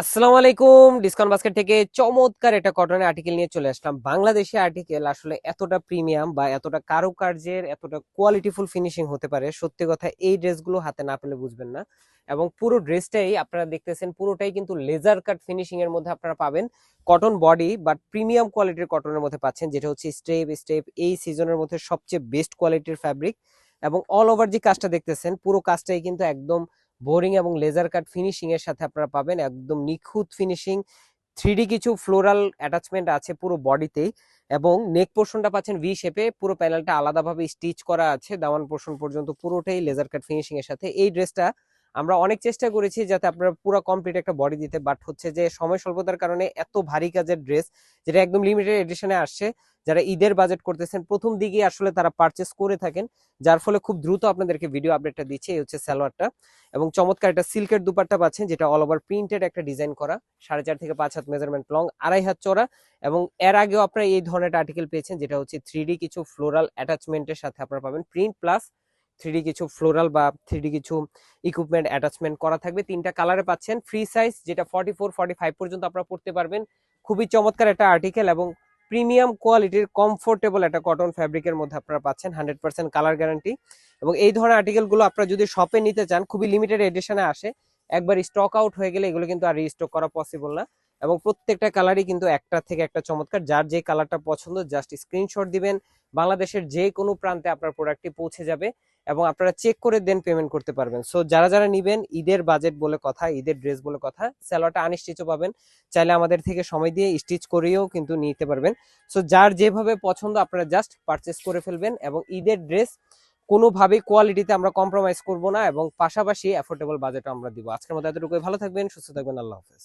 আসসালামু আলাইকুম। Discount basket থেকে চমৎকার একটা কটনের আর্টিকেল নিয়ে চলে আসলাম। বাংলাদেশি আর্টিকেল আসলে এতটা প্রিমিয়াম বা এতটা কারুকার্যের, এতটা কোয়ালিটিফুল ফিনিশিং হতে পারে, সত্যি কথা এই ড্রেসগুলো হাতে না পেলে বুঝবেন না। এবং পুরো ড্রেসটাই আপনারা দেখতেছেন, পুরোটাই কিন্তু লেজার কাট ফিনিশিং এর মধ্যে আপনারা পাবেন। কটন বডি বাট প্রিমিয়াম কোয়ালিটির কটনের মধ্যে পাচ্ছেন, যেটা হচ্ছে স্টেপ স্টেপ এই সিজনের মধ্যে সবচেয়ে বেস্ট কোয়ালিটির ফ্যাব্রিক। এবং অল ওভার যে কাজটা দেখতেছেন, পুরো কাজটাই কিন্তু একদম বোরিং এবং লেজার কাট ফিনিশিং এর সাথে আপনারা পাবেন একদম নিখুঁত ফিনিশিং। থ্রিডি কিছু ফ্লোরাল অ্যাটাচমেন্ট আছে পুরো বডিতেই। এবং নেক পোর্শনটা পাচ্ছেন ভি শেপে, পুরো প্যানেলটা আলাদাভাবে স্টিচ করা আছে, দামান পোর্শন পর্যন্ত পুরোটাই লেজার কাট ফিনিশিং এর সাথে। এই ড্রেসটা আমরা অনেক চেষ্টা করেছি যাতে আপনারা পুরো কমপ্লিট একটা বডি দিতে, বাট হচ্ছে যে সময় স্বল্পতার কারণে এত ভারী কাজের ড্রেস যেটা একদম লিমিটেড এডিশনে আসছে, যারা ঈদের বাজেট করতেছেন প্রথম দিকে আসলে তারা পারচেস করে থাকেন, যার ফলে খুব দ্রুত আপনাদেরকে ভিডিও আপডেটটা দিচ্ছে। এই হচ্ছে সালোয়ারটা, এবং চমৎকার একটা সিল্কের দুপাট্টা পাচ্ছেন, যেটা অল ওভার প্রিন্টেড একটা ডিজাইন করা, 4.5 থেকে 5 হাত মেজারমেন্ট লং, 2.5 হাত চওড়া। এবং এর আগেও আপনারা এই ধরনের আর্টিকেল পেয়েছেন, যেটা হচ্ছে থ্রিডি কিছু ফ্লোরাল অ্যাটাচমেন্টের সাথে আপনারা পাবেন, প্রিন্ট প্লাস থ্রিডি কিছু ফ্লোরাল বা থ্রিডি কিছু ইকুইপমেন্ট অ্যাটাচমেন্ট করা থাকবে। তিনটা কালারে পাচ্ছেন, ফ্রি সাইজ যেটা 44-45 পর্যন্ত আপনারা পড়তে পারবেন। খুবই চমৎকার একটা আর্টিকেল এবং প্রিমিয়াম কোয়ালিটির কমফোর্টেবল একটা কটন ফ্যাব্রিকের মধ্যে আপনারা পাচ্ছেন, 100% কালার গ্যারান্টি। এবং এই ধরনের আর্টিকেল গুলো আপনারা যদি শপে নিতে চান, খুবই লিমিটেড এডিশনে আসে, একবার স্টক আউট হয়ে গেলে এগুলো কিন্তু আর রিস্টক করা পসিবল না। এবং প্রত্যেকটা কালারই কিন্তু একটা থেকে একটা চমৎকার, যার যে কালারটা পছন্দ জাস্ট স্ক্রিনশট দিবেন, বাংলাদেশের যে কোনো প্রান্তে আপনার প্রোডাক্টটি পৌঁছে যাবে এবং আপনারা চেক করে দেন পেমেন্ট করতে পারবেন। সো যারা যারা নিবেন, ঈদের বাজেট বলে কথা, ঈদের ড্রেস বলে কথা, স্যালোয়ারটা আনস্টিচও পাবেন, চাইলে আমাদের থেকে সময় দিয়ে স্টিচ করিয়েও কিন্তু নিতে পারবেন। সো যার যেভাবে পছন্দ আপনারা জাস্ট পারচেস করে ফেলবেন। এবং ঈদের ড্রেস কোনোভাবেই কোয়ালিটিতে আমরা কম্প্রোমাইজ করব না, এবং পাশাপাশি অ্যাফোর্ডেবল বাজেট আমরা দিব। আজকের মতো এতটুকুই, ভালো থাকবেন, সুস্থ থাকবেন, আল্লাহ হাফেজ।